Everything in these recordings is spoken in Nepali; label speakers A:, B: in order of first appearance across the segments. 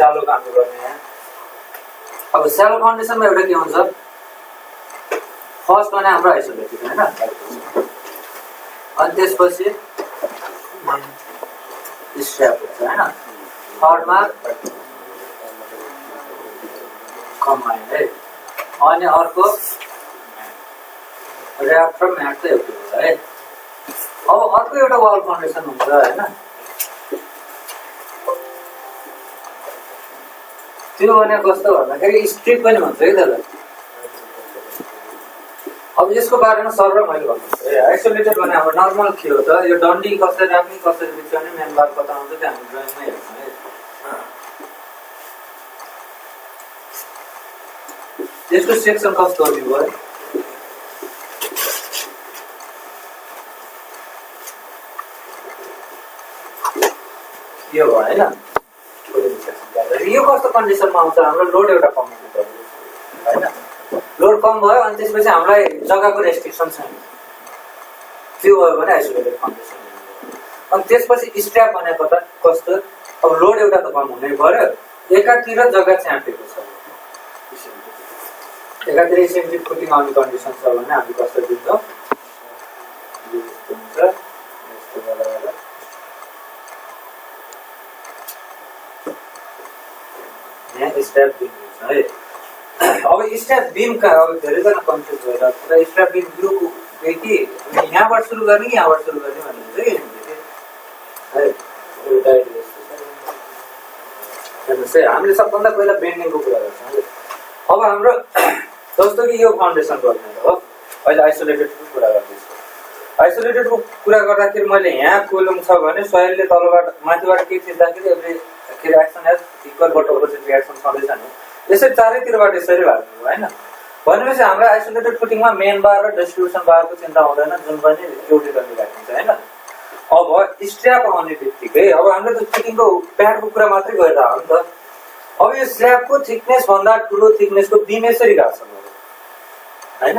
A: स्यालो काम गर्ने यहाँ। अब स्यालो कन्डिसनमा एउटा के हुन्छ, फर्स्ट भने हाम्रो आइसोलेटेड हैन, अनि त्यसपछि स्ट्र्याप हुन्छ हैन, थर्डमा कम्बाइन है, अनि अर्को र्याप र म्याट त एउटै हो है। अब अर्को एउटा वाल फाउन्डेसन हुन्छ हैन, त्यो भने कस्तो भन्दाखेरि स्ट्रिप पनि भन्छ है त्यसलाई। अब यसको बारेमा सर र मैले भन्छु है, आइसोलेटेड भने हाम्रो नर्मल के हो त, यो डन्डी कसरी राख्ने कसरी बिछाउने मेन बार कता हुन्छ त्यो हामी ड्रइङमै हेर्छौँ है। यसको सेक्सन कस्तो दियो है, यो भयो हैन। यो कस्तो कन्डिसनमा आउँछ, हाम्रो लोड एउटा कम हुनुपर्छ हैन, लोड कम भयो अनि त्यसपछि हामीलाई जग्गाको रेस्ट्रिक्सन छैन, त्यो भयो भने आइसोलेटेड कन्डिसन। अनि त्यसपछि स्ट्र्याप भनेको त कस्तो, अब लोड एउटा त कम हुनै पर्यो, एकातिर जग्गा च्यापेको छ, एकातिर एसिमेट्रिक फुटिङ आउने कन्डिसन छ भने हामी कस्तो दिन्छौँ, यस्तो हुन्छ, यस्तो गरेर यहाँ स्ट्र्याप बिम हुन्छ है। अब स्ट्र्याप बिमका अब धेरैजना कन्फ्युज भएर पुरा स्ट्र्याप बिम यो कि यहाँबाट सुरु गर्ने कि यहाँबाट सुरु गर्ने भन्ने हुन्छ कि है। एउटा हेर्नुहोस् है, हामीले सबभन्दा पहिला बेन्डिङको कुरा गर्छौँ है। अब हाम्रो जस्तो कि यो फाउन्डेसन गर्ने हो, अहिले आइसोलेटेडको कुरा गर्दैछु। आइसोलेटेडको कुरा गर्दाखेरि मैले यहाँ कोलम छ भने सोइलले तलबाट माथिबाट के थिच्दाखेरि every reaction is equal but opposite reaction छँदैछ नि, यसरी चारैतिरबाट यसरी लाग्ने हो हैन। भनेपछि हाम्रो आइसोलेटेड फुटिङमा मेन बार र डिस्ट्रिब्युसन बारको चिन्ता हुँदैन, जुन पनि एउटै गरी राखिन्छ हैन। अब स्ट्र्याप आउने बित्तिकै अब हामीले त फुटिङको प्याडको कुरा मात्रै गरिरह हो नि त। अब यो स्ल्याबको थिकनेस भन्दा ठुलो थिकनेसको बिम यसरी गएको छ हैन,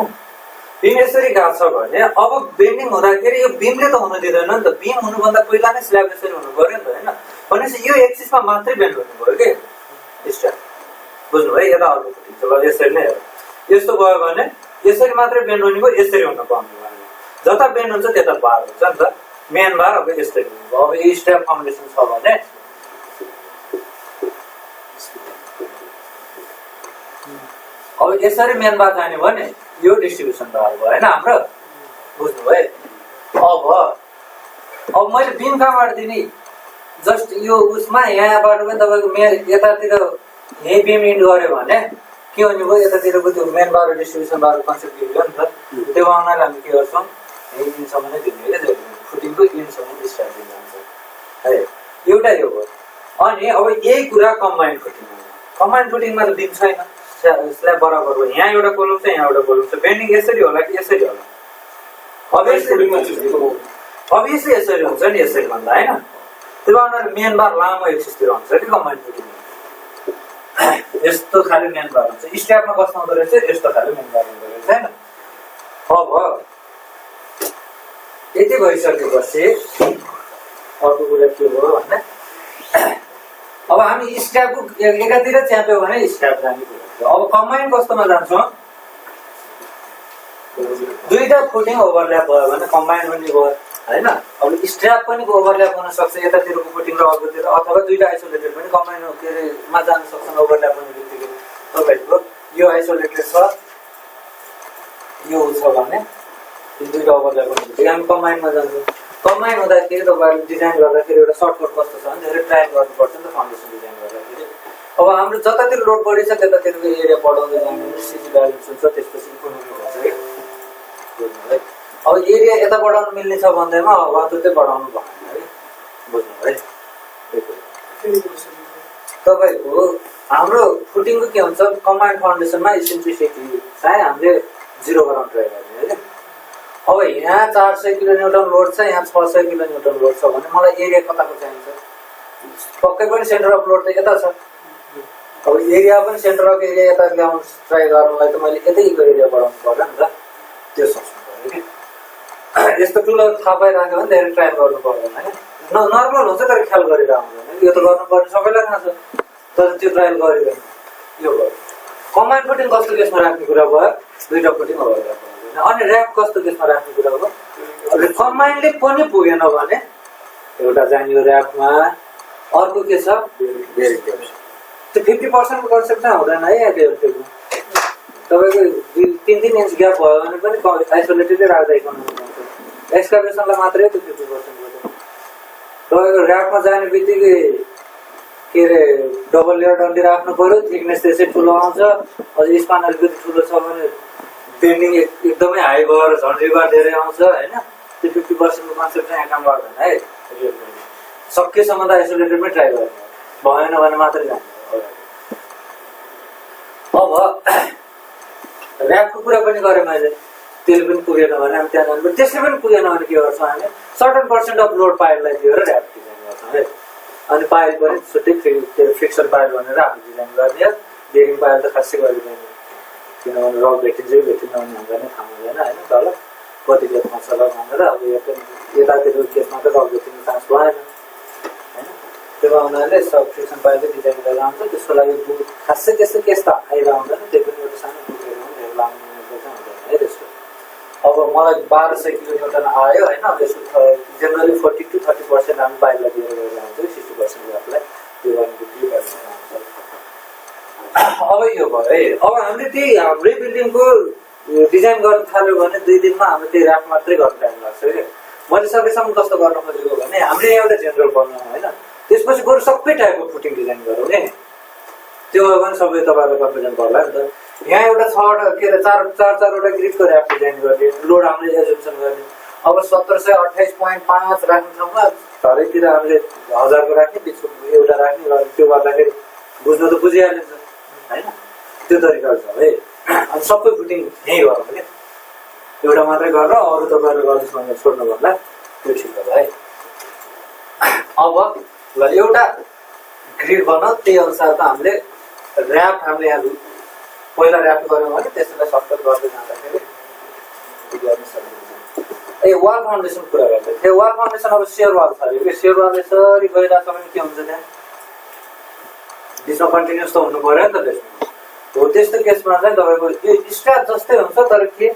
A: बिम यसरी गएको छ भने अब बेन्डिङ हुँदाखेरि यो बिमले त हुन दिँदैन नि त, बिम हुनुभन्दा पहिला नै स्ल्याब यसरी हुनु पर्यो नि त हैन। भनेपछि यो एक्सिसमा मात्रै बेन्ड हुनु पर्यो के स्ट्र्याप, बुझ्नु भयो। यता अर्को फुटिङ छ, ल यसरी नै हो, यस्तो भयो भने यसरी मात्रै बेन्ड हुने भयो, यसरी हुन पाउने भयो, जता बेन्ड हुन्छ त्यता बार हुन्छ नि त, मेन बार अब यसरी हुनु। अब यो स्ट्र्याप फाउन्डेसन छ भने अब यसरी मेन बार जाने भने यो डिस्ट्रिब्युसन बार भयो हैन हाम्रो, बुझ्नु भयो। अब मैले बिम कहाँबाट दिने, जस्ट यो उसमा यहाँबाट पनि तपाईँको यतातिर यही बिम इन्ड गऱ्यो भने के हुने भयो, यतातिरको त्यो मेन बार र डिस्ट्रिब्युसन बारको कन्सेप्ट दियो नि त, त्यो आउनाले हामी के गर्छौँ, यही इन्डसम्म नै दिने क्या, फुटिङको इन्डसम्म स्ट्र्याप दिनु जान्छ है, एउटा यो भयो। अनि अब यही कुरा कम्बाइन्ड फुटिङमा, कम्बाइन्ड फुटिङमा त बिम छैन, स्ल्याब बराबर हो, यहाँ एउटा कोलम छ यहाँ एउटा कोलम छ, बेन्डिङ यसरी होला कि यसरी होला, अभियसली यसरी हुन्छ नि, यसरी भन्दा होइन। त्यो अनुसार मेन बार लामो एक्सिसतिर हुन्छ कि कम्बाइन्ड फुटिङमा, यस्तो खाले मेन बार हुन्छ, स्ट्र्यापमा कस्तो हुँदो रहेछ, यस्तो खाले मेन बार हुँदो रहेछ हैन। अब यति भइसकेपछि अर्को कुरा के हो भन्दा, अब हामी स्ट्र्यापको एकातिर च्याप्यो भने स्ट्र्याप जाने कुरा। अब कम्बाइन कस्तोमा जान्छौँ, दुईटा फुटिङ ओभरल्याप भयो भने कम्बाइन पनि भयो हैन। अब स्ट्र्याप पनि ओभरल्याप हुन सक्छ यतातिरको फुटिङ र अर्कोतिर, अथवा दुईटा आइसोलेटेड पनि कम्बाइन के अरे मा जान सक्छन् ओभरल्याप हुने बित्तिकै। तपाईँको यो आइसोलेटेड छ यो छ भने यो दुईटा ओभरल्याप हुने बित्तिकै हामी कम्बाइनमा जान्छौँ। कम्बाइन हुँदाखेरि तपाईँहरूले डिजाइन गर्दाखेरि एउटा सर्टकट कस्तो छ भने धेरै ट्राई गर्नुपर्छ नि त फाउन्डेसन डिजाइन गर्दाखेरि। अब हाम्रो जतातिर लोड बढी छ त्यतातिरको एरिया बढाउँदै जाने सिसी ब्यालेन्स हुन्छ, त्यसपछि इकोनोमी हुन्छ है। अब एरिया यता बढाउनु मिल्ने छ भन्दैमा वातुतै बढाउनु भएन है, बुझ्नु है। तपाईँको हाम्रो फुटिङको के हुन्छ, कम्बाइन्ड फाउन्डेसनमा इसेन्ट्रिसिटी चाहिँ हामीले 0 गराउन ट्राई गर्ने है। अब यहाँ 400 किलोन्युटन लोड छ, यहाँ 600 किलोन्युटन लोड छ भने मलाई एरिया कताको चाहिन्छ, पक्कै पनि सेन्टर अफ लोड त यता छ। अब एरिया पनि सेन्टर अफ एरिया यता ल्याउनु ट्राई गर्नलाई त मैले यतैको एरिया बढाउनु पर्यो नि त, त्यो सोच्नु पर्यो कि। यस्तो ठुलो थाहा पाइराख्यो भने धेरै ट्राई गर्नु पर्दैन है, नर्मल हुन्छ तर ख्याल गरेर आउँदैन, यो त गर्नुपर्ने सबैलाई थाहा छ तर त्यो ट्रायल गरिरहेन यो भयो। कम्बाइन्ड फुटिङ कस्तो केसमा राख्ने कुरा भयो, दुईटा फुटिङ अगाडि राख्नु। अनि ऱ्याप कस्तो केसमा राख्ने कुरा भयो, अब कम्बाइन्डले पनि पुगेन भने एउटा जानियो ऱ्यापमा, अर्को के छ भेरी क्याप्स। त्यो 50% को कन्सेप्ट चाहिँ हुँदैन है एडिएलटीमा। तपाईँको 3-3 इन्च ग्याप भयो भने पनि आइसोलेटेडै राख्दा इकोनोमिक हुन्छ। एक्सकाभेसनलाई मात्रै त्यो 50% गर्दैन। तपाईँको ऱ्यापमा जाने बित्तिकै के अरे डबल लेयर डन्डी राख्नु पर्यो, थिकनेस त्यसै ठुलो आउँछ। अझ स्पान अलिकति ठुलो छ भने बेन्डिङ एकदमै हाई गएर झन्डीबार धेरै आउँछ होइन। त्यो 50% को कन्सेप्ट चाहिँ यहाँ काम गर्दैन है। सकेसम्म त आइसोलेटेडमै ट्राई गर्ने, भएन भने मात्रै जाने। अब ऱ्यापको कुरा पनि गरेँ मैले, त्यसले पनि पुगेन भने हामी त्यहाँ जानु। त्यसले पनि पुगेन भने के गर्छौँ हामी, सर्टन पर्सेन्ट अफ लोड पाइललाई दिएर ऱ्याप डिजाइन गर्छौँ है। अनि पाइल पनि छुट्टै फ्रिक्सन पाइल भनेर हामी डिजाइन गर्ने। बेरिङ पाइल त खासै गरिँदैन, किनभने रक भेटिन्छ कि भेटिन्न भने हामीलाई नै थाहा हुँदैन होइन। तल कति बेर पर्छ ल भनेर अब यो पनि यतातिर केसमा त रक भेटिने चान्स भएन होइन। त्यो उनीहरूले सब फ्रिक्सन पाइलकै डिजाइन गरेर आउँछ। त्यसको लागि खासै त्यस्तो केस त आइरह हुँदैन, त्यो पनि एउटा सानो बुकेर पनि लाउने चाहिँ हुँदैन है त्यसको। अब मलाई 1200 किलोमिटर आयो होइन। अब यसको जेनरली 40 to 30% हामी पाइललाई दिएर गएर आउँछ, 60% ऱ्यापलाई त्यो गर्ने बिक्री गर्ने आउँछ। अब यो भयो है। अब हामीले त्यही हाम्रै बिल्डिङको डिजाइन गर्न थाल्यो भने 2 दिनमा हामी त्यही ऱ्याप मात्रै गर्न टाइम लाग्छ क्या। मैले सकेसम्म कस्तो गर्न खोजेको भने हामीले एउटा जेनरल बनाउँ होइन, त्यसपछि बरु सबै टाइपको फुटिङ डिजाइन गरौँ नि। त्यो भयो भने सबै तपाईँलाई कन्फिडेन्ट पर्ला नि त। यहाँ एउटा 6वटा के अरे 4-4वटा ग्रिडको ऱ्याप डिजाइन गर्ने, लोड हामीले एजुम्सन गर्ने। अब 1728.5 राख्ने ठाउँमा घरैतिर हामीले 1000 को राख्ने, बिचको एउटा राख्ने गर्ने। त्यो गर्दाखेरि बुझ्नु त बुझिहालिन्छ होइन। त्यो तरिकाले छ है। अनि सबै फुटिङ यहीँ गरौँ क्या, एउटा मात्रै गरेर अरू तपाईँहरूले गर्नुहोस् भनेर छोड्नु भन्दा त्यो ठिक होला है। अब ल एउटा ग्रिड बनाऊ, त्यही अनुसार त हामीले ऱ्याप हामीले यहाँ पहिला ऱ्याप गऱ्यौँ भने त्यसलाई सर्टकट गर्दै जाँदाखेरि गर्न सकिन्छ। ए वाल फाउन्डेसन कुरा गर्दै थिएँ। वाल फाउन्डेसन अब सेयर वाल छ अरे कि, सेयर वाल यसरी गइरहेको छ भने के हुन्छ त्यहाँ बिचमा कन्टिन्युस त हुनु पऱ्यो नि त त्यसमा। हो त्यस्तो केसमा चाहिँ तपाईँको यो स्ट्याप जस्तै हुन्छ, तर के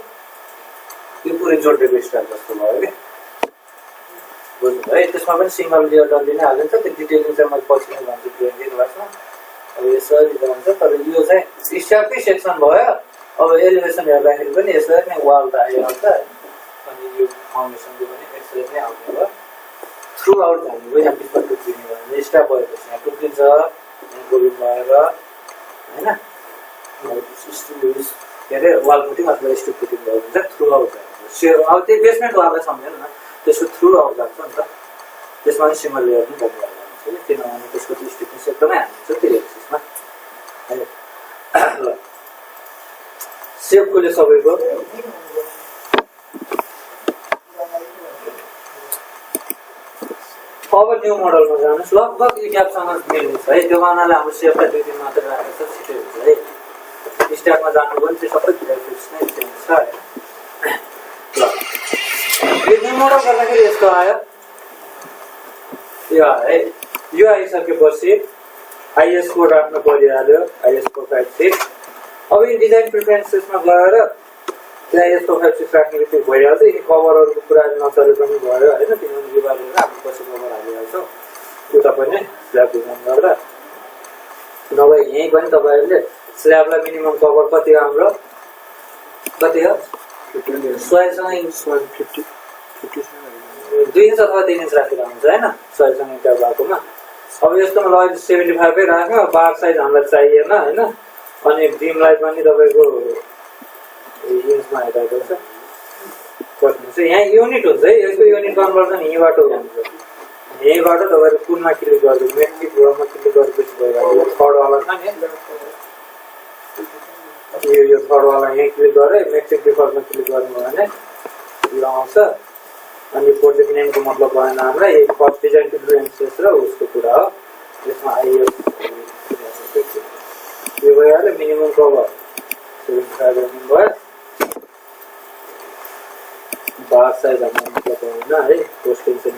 A: यो पुरै जोडिएको स्ट्याप जस्तो भयो कि बुझ्नु है। त्यसमा पनि सिङ्गल लेयर डन्डी नै हालिन्छ। त्यो डिटेलिङ चाहिँ मैले पछि नै भन्छु ड्रइङ क्लासमा। अब यसरी जान्छ, तर यो चाहिँ स्ट्यापकै सेक्सन भयो। अब एलिभेसन हेर्दाखेरि पनि यसरी नै वाल त आइहाल्छ। अनि यो फाउन्डेसनको पनि यसरी नै आउने भयो। थ्रु आउट जाने भयो, यहाँ बिचमा टुक्रिने भयो भने स्ट्याप भएपछि यहाँ टुक्रिन्छ, यहाँ गोबिन भएर होइन। के अरे वाल फुटिङ अथवा स्टुप फुटिङ भयो भने चाहिँ थ्रु आउट जान्छ। अब त्यो बेसमेन्ट वाललाई सम्झेन न, त्यसको थ्रु आउट जान्छ नि त। त्यसमा पनि सिङ्गल लेयर पनि बदलिहाल्छ किनभने त्यसको स्टिफनेस एकदमै हाल्छ त्यो एक्सिसमा है। ल सेपकोले सबैको अब न्यू मोडलमा जानुहोस्। लगभग यो ग्यापसँग मिल्ने छ है। त्यो गर्नाले हाम्रो सेपलाई 2 दिन मात्रै राखेको छ, छिटो हुन्छ है। स्ट्यापमा जानु पनि त्यो सबै ग्राफिक्स नै चेन्ज छ है। ल यो न्यू मोडल गर्दाखेरि यस्तो आयो, यो आयो है। यो आइसकेपछि आइएस कोड राख्नु परिहाल्यो, आइएस 456। अब यो डिजाइन प्रिफरेन्सेसमा गएर त्यहाँ आइएस 456 राख्ने बित्तिकै भइहाल्छ। यी कभरहरूको कुरा नचले पनि भयो होइन, किनभने यो बारेर हामी पछि कभर हालिहाल्छौँ। उता पनि स्ल्याब डिजाइन गर्दा नभए यहीँ पनि तपाईँहरूले स्ल्याबलाई मिनिमम कभर कति हो हाम्रो, कति हो सोइलसँग 2 इन्च अथवा 3 इन्च राखेर हुन्छ होइन, सोइलसँग इन्टर भएकोमा। अब यस्तोमा ल 75 राख्यो, बार साइज हामीलाई चाहिएन होइन। अनि बिमलाई पनि तपाईँको इन्चमा हेर्दा छ कति हुन्छ। यहाँ युनिट हुन्छ है, यसको युनिट कन्भर्सन यहीँबाट हुन्छ। यहीँबाट तपाईँले कुनमा क्लिक गरिदिनु, मेट्रिक ड्रममा क्लिक गरेपछि भइहाल्यो। थर्डवाला छ नि, यो थर्डवाला यहीँ क्लिक गरेँ, मेट्रिक डिफल्टमा क्लिक गर्नु भने यो आउँछ। अनि प्रोजेक्ट नेमको मतलब भएन हामीलाई, एक फर्स्ट डिजाइन प्रिफरेन्सेस र उसको कुरा हो। यसमा आइएस यो भइहाल्यो। मिनिमम कभर 75 भयो। बार साइज हाम्रो मतलब होइन है, पोस्ट टेन्सन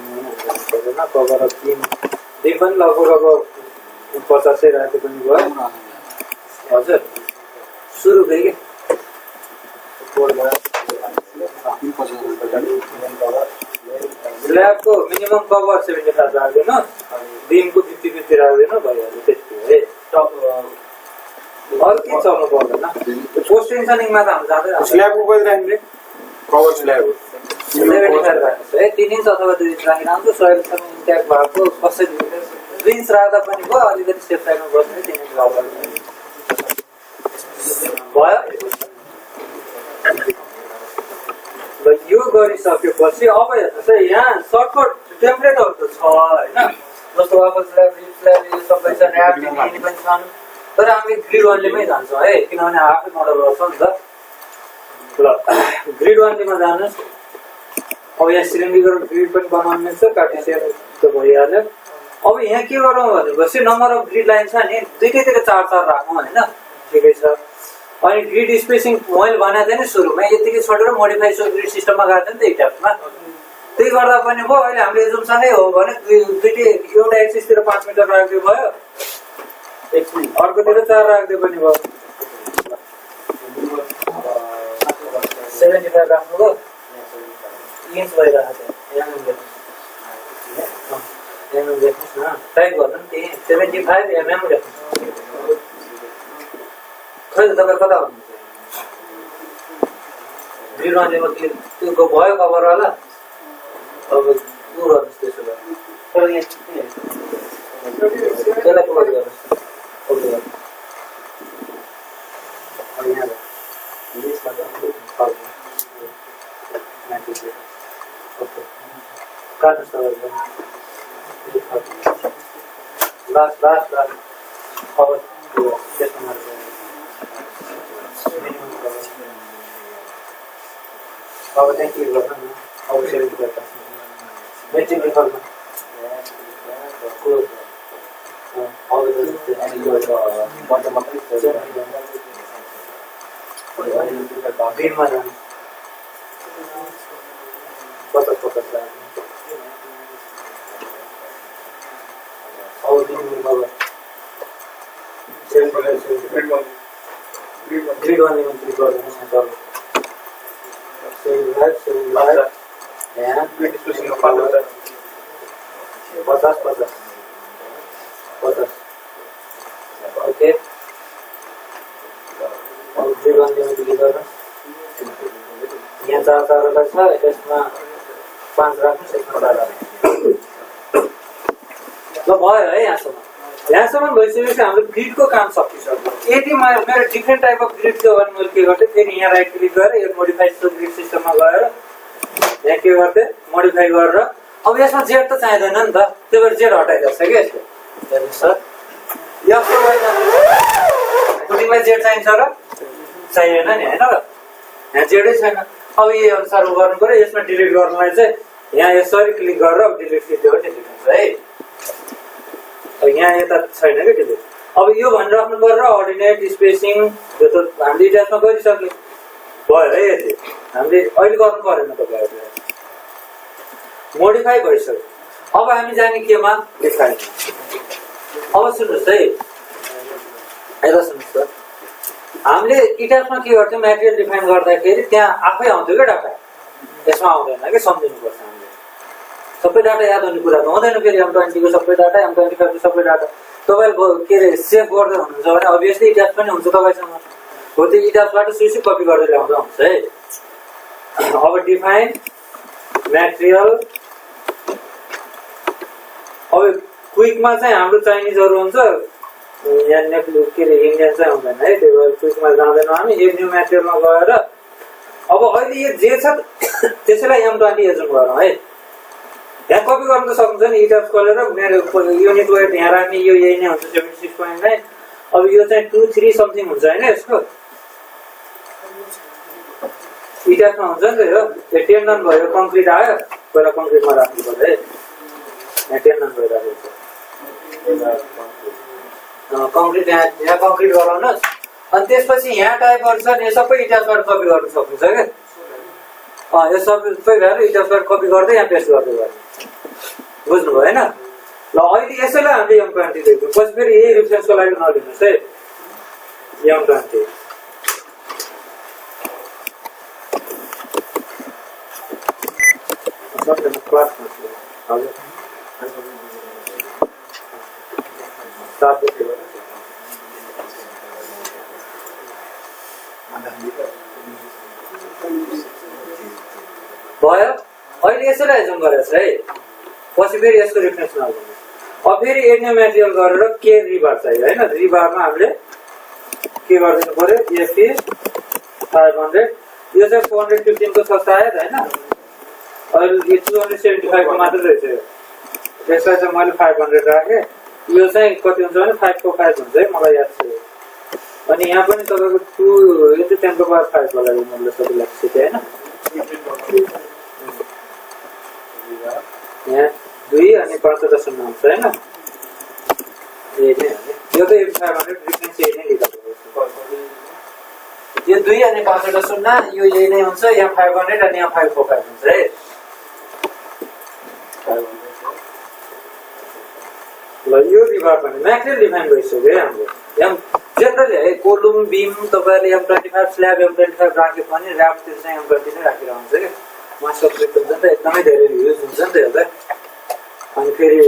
A: पर्दैन। कभर अफ बिम पनि लगभग अब 50 राखे पनि भयो हजुर सुरु भयो के स्ल्याबको मिनिमम कभर 75 राख्दैन बिमको 50-50 राख्दैन भइहाल्यो त्यति हो है अरू के चल्नु पर्दैन पोस्ट टेन्सनिङमा त हामी जाँदै
B: स्ल्याबको कति राख्ने कभर स्ल्याब
A: 75 राख्छ है 3 इन्च अथवा 2 इन्च राखिरहन्छ सोइलसँग इन्ट्याक्ट भएको कसरी 2 इन्च राख्दा पनि भयो अलिकति सेफ साइडमा बस्ने 3 इन्च राख्दा भयो ल यो गरिसकेपछि अब हेर्नुहोस् है यहाँ सर्टकट टेम्प्लेटहरू त छ होइन जस्तो वापस स्ल्याब यो सबै छ ऱ्याप दिने पनि छन् तर हामी ग्रिड वानलीमै जान्छौँ है किनभने आफै मोडल गर्छ नि त ल ग्रिड वानलीमा जानुहोस् अब यहाँ सिलिन्ड्रिकल ग्रिड पनि बनाउनु छ कार्टेसियन त भइहाल्यो अब यहाँ के गरौँ भनेपछि नम्बर अफ ग्रिड लाइन छ नि दुईटैतिर 4-4 राखौँ होइन ठिकै छ अनि ग्रिड स्पेसिङ मैले भनेको थिएँ नि सुरुमा यतिकै छोडेर मोडिफाई ग्रिड सिस्टममा गएको थियो नि त इट्यापमा त्यही गर्दा पनि भयो अहिले हाम्रो एजुम्सनै हो भने दुईटै एउटा एक्सिसतिर 5 मिटर राख्दै भयो अर्कोतिर 4 राख्दै पनि भयो 75 राख्नुभयो इन्च भइरहेको थियो यहाँ देख्नुहोस् न टाइप गर्नु नि त्यही 75 mm लेख्नुहोस् खै त तपाईँ कता हुनुहुन्छ ग्रिड वानलीमा त्यो भयो कभर होला अब उ गर्नुहोस् त्यसो भए तर यहाँ त्यसलाई कभर गर्नुहोस् काट्नुहोस् तपाईँले लास्ट अब त्यसमा अब त्यहाँ क्लिक गर्नु न अब 75 मेट्रिक लेखरमा बिलमा जानु 50 अब बिलमा ग्रिड वानलीमा क्लिक गरिदिनुहोस् न यहाँ 50 ओके अब ग्रिड वानलीमा क्लिक गर्नुहोस् यहाँ 4 छ यसमा 5 राख्नुहोस् यसमा 4 राख्नुहोस् ल भयो है यहाँसम्म भइसकेपछि हाम्रो ग्रिडको काम सकिसक्यो यदि मेरो डिफ्रेन्ट टाइप अफ ग्रिड थियो भने मैले के गर्थेँ फेरि यहाँ राइट क्लिक गरेर यो मोडिफाई ग्रिड सिस्टममा गएर यहाँ के गर्थेँ मोडिफाई गरेर अब यसमा जेड त चाहिँदैन नि त त्यही भएर जेड हटाइदिएको छ कि यसले हेर्नुहोस् सर यस्तो भइदिनमा जेड चाहिन्छ र चाहिएन नि होइन र यहाँ जेडै छैन अब यही अनुसार गर्नु पऱ्यो यसमा डिलिट गर्नुलाई चाहिँ यहाँ यसरी क्लिक गरेर डिलिट दियो डिलिट हुन्छ है यहाँ यता छैन कि त्यसले अब यो भनिराख्नु पर्यो अर्डिनेट स्पेसिङ यो त हामीले इतिहासमा गरिसक्यो भयो है यति हामीले अहिले गर्नु परेन तपाईँहरूले मोडिफाई भइसक्यो अब हामी जाने केमा डिफाइन अब सुन्नुहोस् है यता सुन्नुहोस् त हामीले इतिहासमा के गर्थ्यौँ मेटेरियल डिफाइन गर्दाखेरि त्यहाँ आफै आउँथ्यो क्या डाटा यसमा आउँदैन कि सम्झिनुपर्छ हामीले सबै डाटा याद हुने कुरा त हुँदैन फेरि M20 को सबै डाटा M25 को सबै डाटा तपाईँले के अरे सेभ गर्दै हुनुहुन्छ भने अभियसली इतिहास पनि हुन्छ तपाईँसँग हो त्यो इतिहासबाट सुइसी कपी गर्दै ल्याउँदा हुन्छ है अब डिफाइन म्याटेरियल अब क्विकमा चाहिँ हाम्रो चाइनिजहरू हुन्छ यहाँ के अरे इन्डियन चाहिँ हुँदैन है त्यही भएर क्विकमा जाँदैनौँ हामी एक न्यू म्याटेरियलमा गएर अब अहिले यो जे छ त्यसैलाई M20 एजुम गरौँ है यहाँ कपी गर्न त सक्नुहुन्छ नि इटाप गरेर मेरो युनिट वेट यहाँ राख्ने यो यही नै हुन्छ 76.9 अब यो चाहिँ 2-3 समथिङ हुन्छ हैन यसको इटापमा हुन्छ नि त यो टेन्डन भयो कङ्क्रिट आयो पहिला कङ्क्रिटमा राख्नु पर्छ है यहाँ टेन्डन भइरहेको छ कङ्क्रिट यहाँ कङ्क्रिट गराउनुहोस् अनि त्यसपछि यहाँ टाइपहरु छ यो सबै इटापबाट कपी गर्न सक्नुहुन्छ के यो सबै भएर इटापबाट कपी गर्दै यहाँ पेस्ट गर्दै गर्नु बुझ्नुभयो हैन ल अहिले यसैलाई हामीले M20 दिएको पछि फेरि यही रिफरेन्सको लागि नलिनुहोस् है M20 हजुर भयो अहिले यसैलाई एजुम गरेछ है पछि फेरि यसको रिफरेन्स नलिनु अब फेरि एड्ने मेटेरियल गरेर के रिबार चाहियो हैन रिबारमा हामीले के गरिदिनु पर्यो एफी 500 यो चाहिँ 415 को सस्ता आयो हैन अहिले 275 को मात्र रहेछ यसलाई चाहिँ मैले 500 राखे यो चाहिँ कति हुन्छ भने 5 को 5 हुन्छ है मलाई याद छ अनि यहाँ पनि तपाईको 2 यो चाहिँ 10 को पावर 5 वाला मूल्य सबै लाग्छ हैन यहाँ 2 अनि 510 हुन्छ हैन यही नै हो यो त 500 डिफरेन्स यही नै लिएको यो 2 अनि 510 यो यही नै हुन्छ यहाँ 500 अनि यहाँ 545 हुन्छ है ल यो रिबार पनि म्याटेरियल डिफाइन भइसक्यो है हाम्रो यहाँ जनरली है कोलुम बीम तपाईहरुले M25 स्ल्याब M25 राखे पनि र्याप चाहिँ M20 नै राखिरहन्छ के मास सब्जेक्ट हुन्छ नि त एकदमै धेरै युज हुन्छ नि त यसलाई अनि फेरि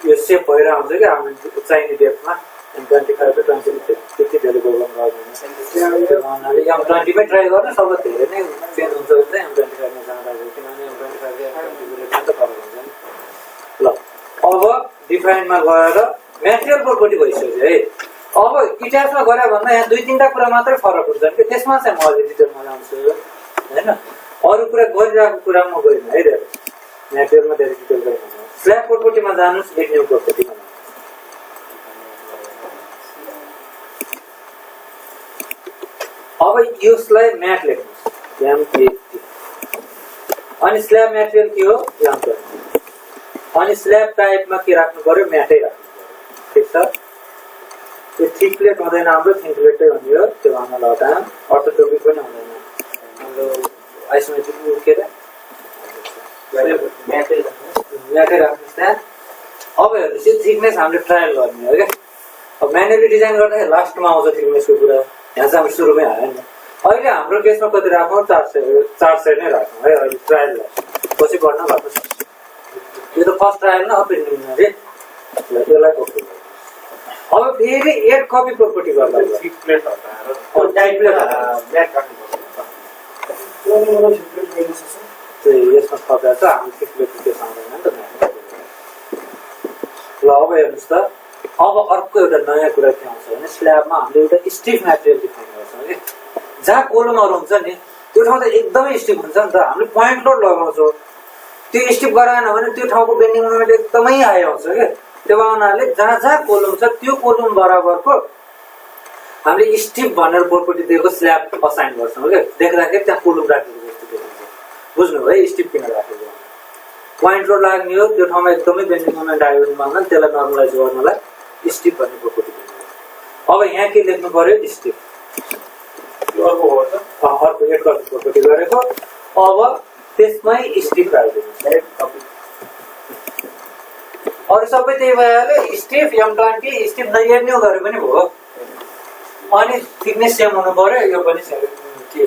A: यो सेप भएर आउँछ कि हामी चाहिने डेपमा M25 र 20 त्यति धेरै प्रोग्राम गर्दैन उहाँले M20 मै ट्राई गर्न सब धेरै नै चेन्ज हुन्छ चाहिँ M25 मा जाँदा किनभने M25 र M20 त फरक हुन्छ नि ल अब डिफाइनमा गएर मेटेरियल प्रोपर्टी भइसक्यो है अब इतिहासमा गरे भन्दा यहाँ 2-3 टा कुरा मात्रै फरक हुन्छ कि त्यसमा चाहिँ म अलि डिटेलमा जान्छु हैन अरु कुरा गरिरहेको कुरामा गएन है धेरै मेटेरियलमा धेरै डिटेल गएन स्ल्याब प्रोपर्टीमा जानुस् एक न्यू प्रोपर्टीमा अब यसलाई म्याट लेख्नुस् M80 अनि स्ल्याब मेटेरियल के हो M20 अनि स्ल्याब टाइपमा के राख्नु पर्यो म्याटै राख्नु पर्यो ठीक छ यो थिक प्लेट हुँदैन हाम्रो थिन प्लेटै हुने त्यो भन्न लाग्दा अर्थोटोपिक पनि हुँदैन हाम्रो आइसोमेट्रिक के रे म्याटै राख्नुस् त्यहाँ अब हेर्नुस् यो थिकनेस हामीले ट्रायल गर्ने हो क्या अब म्यानुअली डिजाइन गर्दाखेरि लास्टमा आउँछ थिकनेसको कुरा यहाँ चाहिँ हाम्रो सुरुमै आयो नि अहिले हाम्रो केसमा कति राखौँ 400 नै राखौँ है अहिले ट्रायललाई पछि गर्न भएको छ यो त फर्स्ट ट्रायल न अप्रिलिमिनरी यसलाई ओके अब फेरि एड कपी प्रोपर्टी गर्दा
B: थिक प्लेट हटाएर
A: टाइट प्लेट
B: ब्याक काट्नु
A: पर्यो यसमा थपेर त हामी थिक प्लेट केस आउँदैन नि त ल अब हेर्नुहोस् त अब अर्को एउटा नयाँ कुरा के आउँछ भने स्ल्याबमा हामीले एउटा स्टिफ मेटेरियल डिफाइन गर्छौँ कि जहाँ कोलमहरू हुन्छ नि त्यो ठाउँ त एकदमै स्टिफ हुन्छ नि त हामीले पोइन्ट लोड लगाउँछौँ त्यो स्टिफ गराएन भने त्यो ठाउँको बेन्डिङ मोमेन्ट एकदमै हाई आउँछ के त्यो हुनाले जहाँ जहाँ कोलम छ त्यो कोलम बराबरको हामीले स्टिफ भनेर प्रोपर्टी दिएको स्ल्याब असाइन गर्छौँ के देख्दाखेरि त्यहाँ कोलम राखेको जस्तो देखिन्छ बुझ्नुभयो स्टिफ किन राखेको पोइन्ट लोड लाग्ने हो त्यो ठाउँमा एकदमै बेन्डिङ मोमेन्ट आयो भने भन्दा त्यसलाई नर्मलाइज गर्नलाई स्टिफ भन्ने प्रोपर्टी दिनु अब यहाँ के लेख्नु पर्यो स्टिफ अर्को एड कपी प्रोपर्टी गरेको अब त्यसमै स्टिफ राखिदिनु अरु सबै त्यही भइहाल्यो स्टिफ M20 स्टिफ नहेर्ने गरे पनि भयो अनि थिकनेस सेम हुनु पर्यो यो पनि सेम के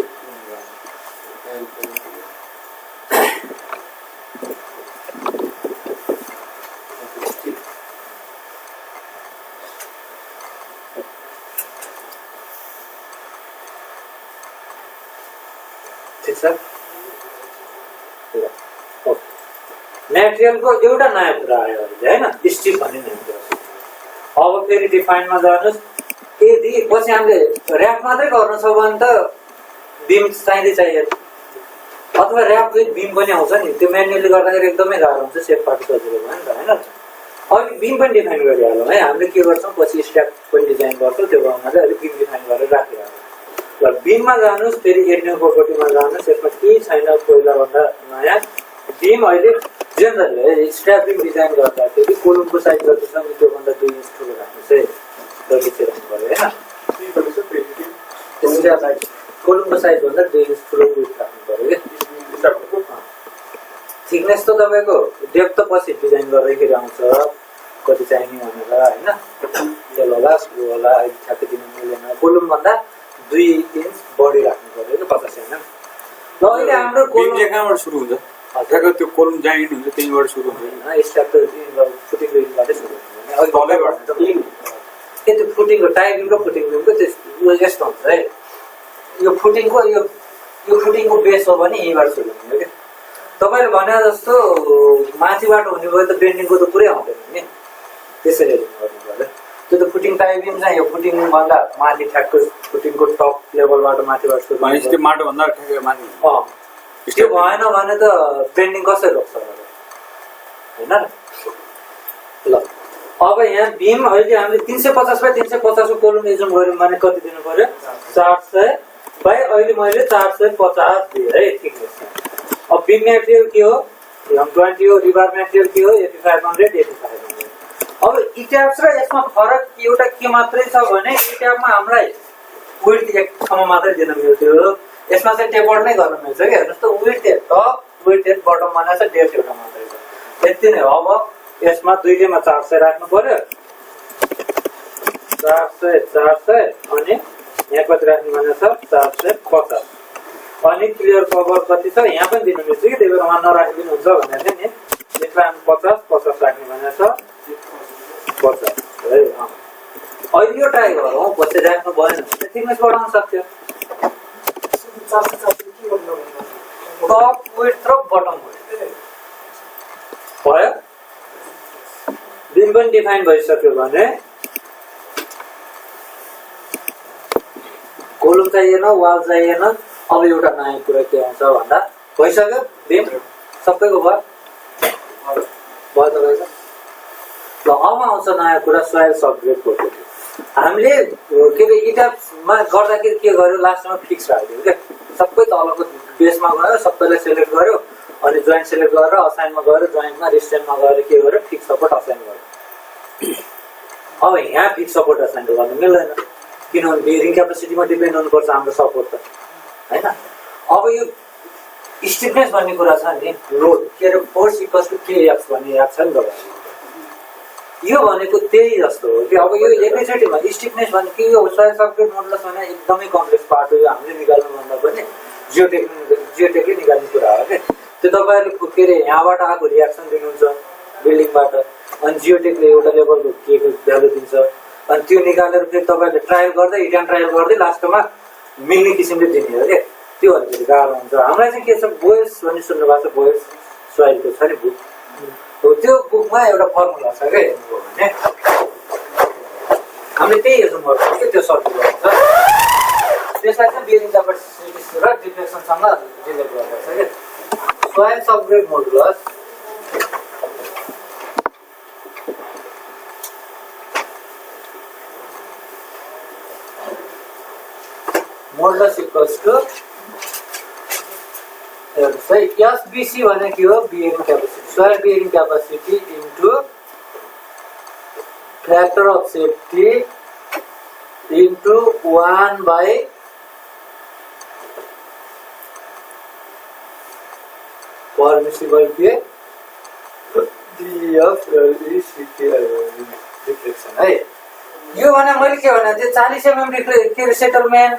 A: ठीक छ मेटेरियलको एउटा नयाँ कुरा आयो अहिले हैन स्टिफ भन्ने नयाँ कुरा अब फेरि डिफाइनमा जानुस् यदि पछि हामीले र्याप मात्रै गर्नु छ भने त बीम चाहियो अथवा र्याप विथ बीम पनि आउँछ नि त्यो म्यानुअली गर्दाखेरि एकदमै गाह्रो हुन्छ सेप पार्टी सजिलो भयो नि त हैन अहिले बीम पनि डिफाइन गरिहालौँ है हामीले के गर्छौँ पछि स्ट्याक पनि डिजाइन गर्छौँ त्यो गर्नाले अहिले बीम डिफाइन गरेर राखिहालौँ ल बीममा जानुस् फेरि एड्ने प्रोपर्टीमा जानुस् यसमा केही छैन पहिला भन्दा नयाँ बीम अहिले जेनरली स्ट्याप बीम डिजाइन गर्दाखेरि कोलमको साइज जति छ नि त्योभन्दा 2 इन्च ठुलो राख्नु चाहिँ दलिचे राख्नु पर्यो हैन कोलमको साइज भन्दा 2 इन्च ठुलो राख्नु पर्यो के थिकनेस त तपाईको डेप्थ त पछि डिजाइन गर्दाखेरि आउँछ कति चाहिने भनेर होइन तेल होला स्क्रु होला अहिले ठ्याक्कै दिन मिलेन कोलुमभन्दा 2 इन्च बढी राख्नु पर्यो कि 50 mm ल अहिले हाम्रो
C: कोलुम चाहिँ कहाँबाट सुरु हुन्छ ठ्याक्क त्यो कोलुम जहाँ इन्ड हुन्छ त्यहीँबाट सुरु हुन्छ
A: स्ट्यापको फुटिङ लिङ्कबाटै सुरु हुन्छ अघि तलैबाट त्यो फुटिङको टाइपिङ र फुटिङ लिङ्कको त्यो यस्तो हुन्छ है यो फुटिङको बेस हो भने यहीँबाट सुरु हुन्छ क्या तपाईँले भने जस्तो माथिबाट हुने भयो त बेन्डिङको त पुरै आउँदैन नि त्यसरी गर्नु पर्यो त्यो त फुटिङ टाइपिङ चाहिँ यो फुटिङभन्दा माथि ठ्याक्क फुटिङको टप लेभलबाट माथिबाट सुरु
C: भनेपछि त्यो माटोभन्दा ठ्याक्कै माथि
A: त्यो भएन भने त बेन्डिङ कसरी रोक्छ होइन ल अब यहाँ बिम अहिले हामीले 350 बाई 350 को कोलुम एजुम गऱ्यौँ भने कति दिनु पर्यो 400 बाई अहिले मैले 450 दिएँ है थिकनेस अब बिम मेटेरियल के हो M20 हो रिबार मेटेरियल के हो 8500 अब इट्याप्स र यसमा फरक एउटा के मात्रै छ भने इट्यापमा हामीलाई विड्थ एक ठाउँमा मात्रै दिन मिल्थ्यो यसमा चाहिँ टेपर्ड नै गर्न मिल्छ के जस्तो विड्थ टप विड्थ बटम भनेर चाहिँ डेप्थ एउटा मात्रै छ यति नै हो अब यसमा दुईटैमा 400 राख्नु पर्यो 400 अनि यहाँ कति राख्नु भनेको छ 450 अनि क्लियर कभर कति छ यहाँ पनि दिनु मिल्छ कि त्यही भएर वहाँ नराखिदिनु हुन्छ भनेर चाहिँ नि यसलाई हामी 50 राख्ने भनेको छ 50 है अहिले यो ट्राई गरौँ पछि राख्नु भएन भने थिकनेस बढाउन सक्थ्यो टप विड्थ र बटम विड्थ भयो बिम पनि डिफाइन भइसक्यो भने कोलुम चाहिएन वाल चाहिएन अब एउटा नयाँ कुरा के आउँछ भन्दा भइसक्यो बिम सबैको भयो तपाईँको ल अब आउँछ नयाँ कुरा सोइल सबग्रेड गर्नु हामीले के अरे इटामा गर्दाखेरि के गर्यो लास्टमा फिक्स राखिदियो क्या सबै तलको बेसमा गयो सबैलाई सेलेक्ट गर्यो अनि जोइन्ट सेलेक्ट गरेर असाइनमा गएर जोइन्टमा रिस्टेन्टमा गएर के गर्यो फिक्स सपोर्ट असाइन गर्यो अब यहाँ फिक्स सपोर्ट असाइन गर्नु मिल्दैन किनभने बेरिङ क्यापेसिटीमा डिपेन्ड हुनुपर्छ हाम्रो सपोर्ट त होइन अब यो स्टिफनेस भन्ने कुरा छ नि लोड के अरे फोर्स इक्वल्स टु केएक्स भन्ने याद छ नि तपाईँ यो भनेको त्यही जस्तो हो कि अब यो एकैचोटिमा स्टिफनेस भनेको यो सोइल सबग्रेड मोडुलस भने एकदमै कम्प्लेक्स पार्ट हो यो हामीले निकाल्नुभन्दा पनि जियोटेकले निकाल्ने कुरा हो कि त्यो तपाईँहरूले के अरे यहाँबाट आएको रियाक्सन दिनुहुन्छ बिल्डिङबाट अनि जियोटेकले एउटा लेभलको के को भ्यालु दिन्छ अनि त्यो निकालेर फेरि तपाईँहरूले ट्रायल गर्दै रिटर्न ट्रायल गर्दै लास्टमा मिल्ने किसिमले दिने हो क्या त्यो अलिकति गाह्रो हुन्छ हामीलाई चाहिँ के छ बोयस भन्ने सुन्नु भएको छ बोयस सोइलको छ नि बुक हो त्यो बुकमा एउटा फर्मुला छ क्या हेर्नुभयो भने हामीले त्यही हेर्नु पर्छ कि त्यो सर्ट गर्छ त्यसलाई चाहिँ बेरिङ क्यापेसिटी र डिफ्लेक्सनसँग रिलेट गर्नुपर्छ क्या soil subgrade modulus modulus equals to SBC भने के हो bearing capacity soil bearing capacity into factor of safety into 1 by permissible के डिफ्लेक्सन है यो भने मैले के भने त्यो 40 mm के अरे सेटलमेन्ट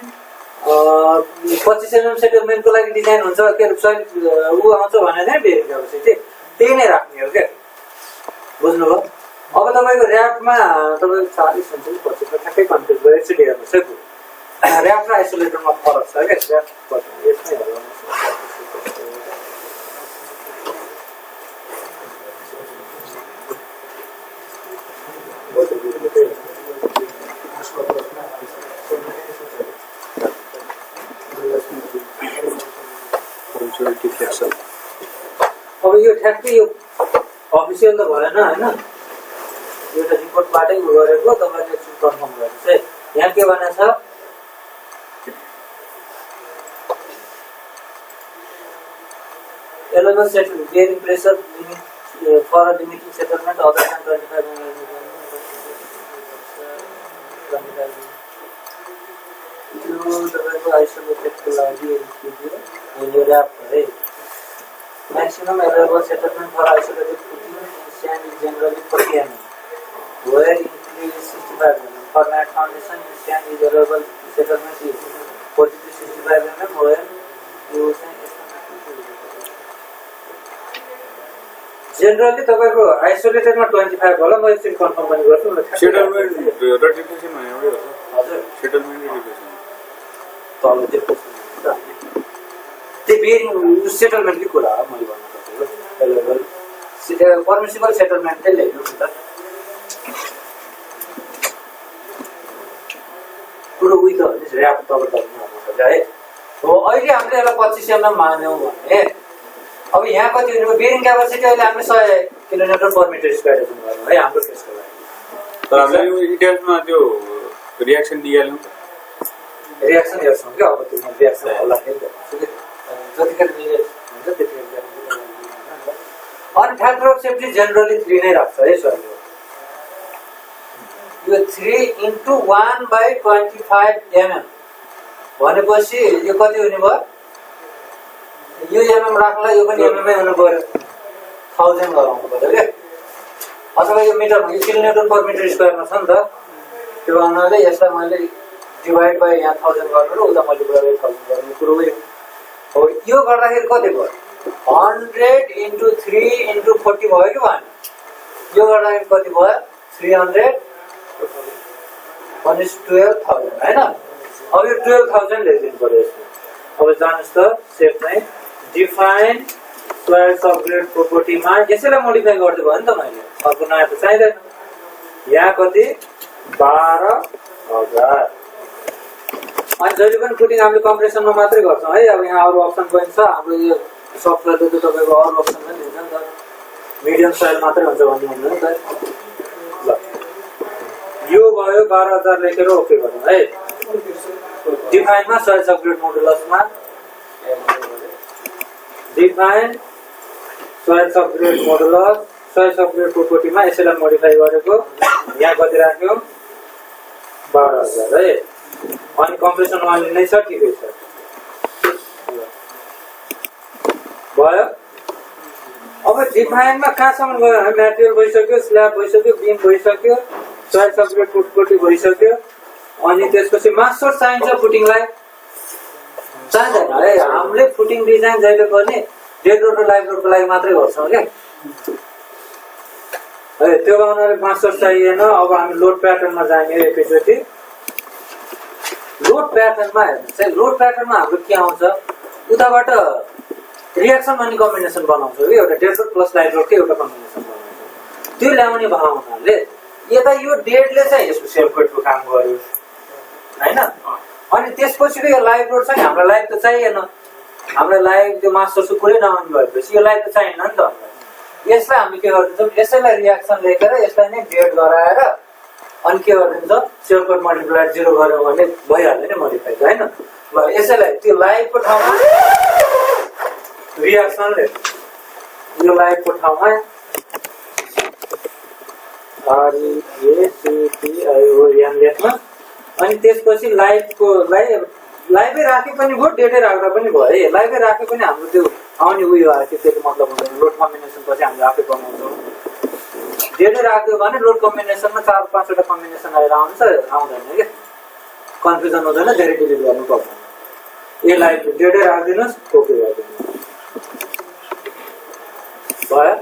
A: 25 mm सेटलमेन्टको लागि डिजाइन हुन्छ के अरे सोइल ऊ आउँछ भने नै बेरिङ क्यापेसिटी त्यही नै राख्ने हो क्या बुझ्नुभयो अब तपाईँको ऱ्यापमा तपाईँको 40 हुन्छ 25 ठ्याक्कै कन्फ्युज भयो एकचोटि हेर्नुहोस् है ऱ्याप र आइसोलेटरमा फरक छ क्या ऱ्याप यसमै हो अब यो ठ्याक्कै यो अफिसियल त भएन होइन एउटा रिपोर्टबाटै गरेको तपाईँले कन्फर्म गर्नुहोस् है यहाँ के भनेको छ एलेभेल settle bearing pressure limit for limiting settlement other than 25 यो तपाईँको आइसोलेटेडको लागि यो ऱ्याप है maximum available settlement for isolated footing sand is generally 40 mm. where increase 65 mm. For mat foundation, instant is available settlement is 40 to 65 mm. Where you say generally तपाईको आइसोलेटेडमा 25 होला म एकचोटि कन्फर्म पनि गर्छु न
C: सेटलमेन्ट र डिफेन्सन भने एउटै हो
A: हजुर
C: सेटलमेन्ट र डिफेन्सन
A: तल त्यो बेरिङ सेटलमेन्टकै कुरा हो मैले भन्न खोजेको एभाइलेबल पर्मिसिबल सेटलमेन्टै ल्याइदिनु नि त कुरो उही त हो नि ऱ्याप तपाईँ है हो अहिले हामीले यसलाई 25 mm मान्यौँ भने अब यहाँ कति हुने बेरिङ क्यापासिटी अहिले हामीले 100 किलोमिटर पर मिटर स्क्वायर गर्नु है हाम्रो केसको लागि
C: तर हामीले यो इतिहासमा त्यो रियाक्सन दिइहाल्यौँ
A: रियाक्सन हेर्छौँ क्या अब त्यो रियाक्सन होला जतिखेर मिले हुन्छ त्यतिखेर अनि फ्याक्टर अफ सेफ्टी जेनरली 3 नै राख्छ है सर यो 3 into 1/25 mm भनेपछि यो कति हुने भयो यो mm राख्ला यो पनि mm मै हुनु पर्यो 1000 गराउनु पर्यो के अथवा यो मिटरमा यो किलोमिटर पर मिटर स्क्वायरमा छ नि त त्यो हुनाले यसलाई मैले डिभाइड बाइ यहाँ 1000 गर्नु र उता मल्टिप्लाई बाइ 1000 गर्नु कुरो हो यो गर्दाखेरि कति भयो 100 into 3 into 40 भयो कि भएन यो गर्दाखेरि कति भयो 300 1 is 12,000 हैन अब यो 12,000 लेखिदिनु पर्यो यसमा अब जानुस् त सेटमै डिफाइन स्क्वायर्स अफ ग्रेड प्रोपर्टीमा यसैलाई मोडिफाई गर्दै भयो नि त मैले अर्को नयाँ त चाहिँदैन यहाँ कति 12,000 अनि जहिले पनि फुटिङ हामीले कम्प्रेसनमा मात्रै गर्छौँ है अब यहाँ अरू अप्सन पनि छ हाम्रो यो सफ्टवेयरले त तपाईँको अरू अप्सन पनि दिन्छ नि त मिडियम साइज मात्रै हुन्छ भन्ने हुँदैन नि त ल यो भयो 12,000 लेखेर ओके गर्नु है डिफाइनमा स्क्वायर्स अफ ग्रेड मोडुलसमा define squares of grade modulus squares of grade प्रोपर्टीमा यसैलाई मोडिफाई गरेको यहाँ कति राख्यौँ 12,000 है अनि कम्प्रेसन वानले नै छ ठिकै छ भयो अब डिफाइनमा कहाँसम्म गयो म्याटेरियल भइसक्यो स्ल्याब भइसक्यो बिम भइसक्यो स्क्वायर्स अफ ग्रेड प्रोपर्टी भइसक्यो अनि त्यसपछि मास्टर चाहिन्छ फुटिङलाई चाहिँदैन है हामीले फुटिङ डिजाइन जहिले पनि डेड रोड र लाइभ रोडको लागि मात्रै गर्छौँ क्या है त्यो गर्नाले मास्टर चाहिएन अब हामी लोड प्याटर्नमा जाने एकैचोटि लोड प्याटर्नमा हेर्नुहोस् है लोड प्याटर्नमा हाम्रो के आउँछ उताबाट रियाक्सन अनि कम्बिनेसन बनाउँछौँ कि एउटा डेड रोड प्लस लाइभ रोडकै एउटा कम्बिनेसन बनाउँछौँ त्यो ल्याउने भावनाले यता यो डेडले चाहिँ यसको सेलकोटको काम गर्यो हैन अनि त्यसपछिको यो लाइभ रोड छ नि हाम्रो लाइभ त चाहिएन हाम्रो लाइभ त्यो मास्टरको कुरै नआउनु भएपछि यो लाइभ त चाहिएन नि त यसलाई हामी के गरिदिन्छौँ यसैलाई रियाक्सन लेखेर यसलाई नै डेड गराएर अनि के गरिदिन्छ सेलकोट मल्टिप्लाई 0 गर्यो भने भइहाल्यो नि मोडिफाई हैन ल यसैलाई त्यो लाइभको ठाउँमा रियाक्सनले यो लाइभको ठाउँमा यहाँ लेख्न अनि त्यसपछि लाइभै राखे पनि भयो डेटै राख्दा पनि भयो है लाइभै राखे पनि हाम्रो त्यो आउने उयो आयो त्यसको मतलब हुँदैन लोड कम्बिनेसन पछि हामीले आफै बनाउँछौँ डेटै राख्यो भने लोड कम्बिनेसनमा 4-5 वटा कम्बिनेसन आएर आउँछ आउँदैन क्या कन्फ्युजन हुँदैन धेरै डिलिट गर्नु पर्दैन ए लाइभ डेटै राखिदिनुहोस् ओके गरिदिनुहोस् भयो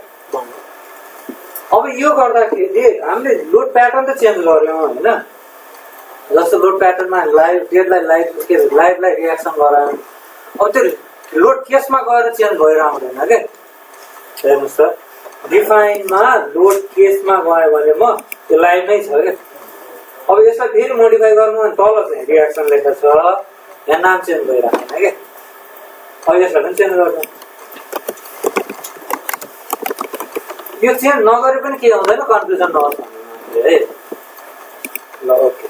A: अब यो गर्दाखेरि हामीले लोड प्याटर्न त चेन्ज गर्यौँ होइन जस्तो लोड प्याटर्नमा लाइभ डेडलाई लाइभलाई रियाक्सन गरायौँ अब त्यो लोड केसमा गएर चेन्ज भएर आउँदैन क्या हेर्नुहोस् त डिफाइनमा लोड केसमा गयो भने म त्यो लाइभ नै छ क्या अब यसलाई फेरि मोडिफाई गर्नु भने तल चाहिँ रियाक्सन लेखेको छ यहाँ नाम चेन्ज भइरहेको छैन क्या अब यसलाई पनि चेन्ज गर्नु यो चेन्ज नगरे पनि के हुँदैन कन्फ्युजन नहोस् भन्नु है ल ओके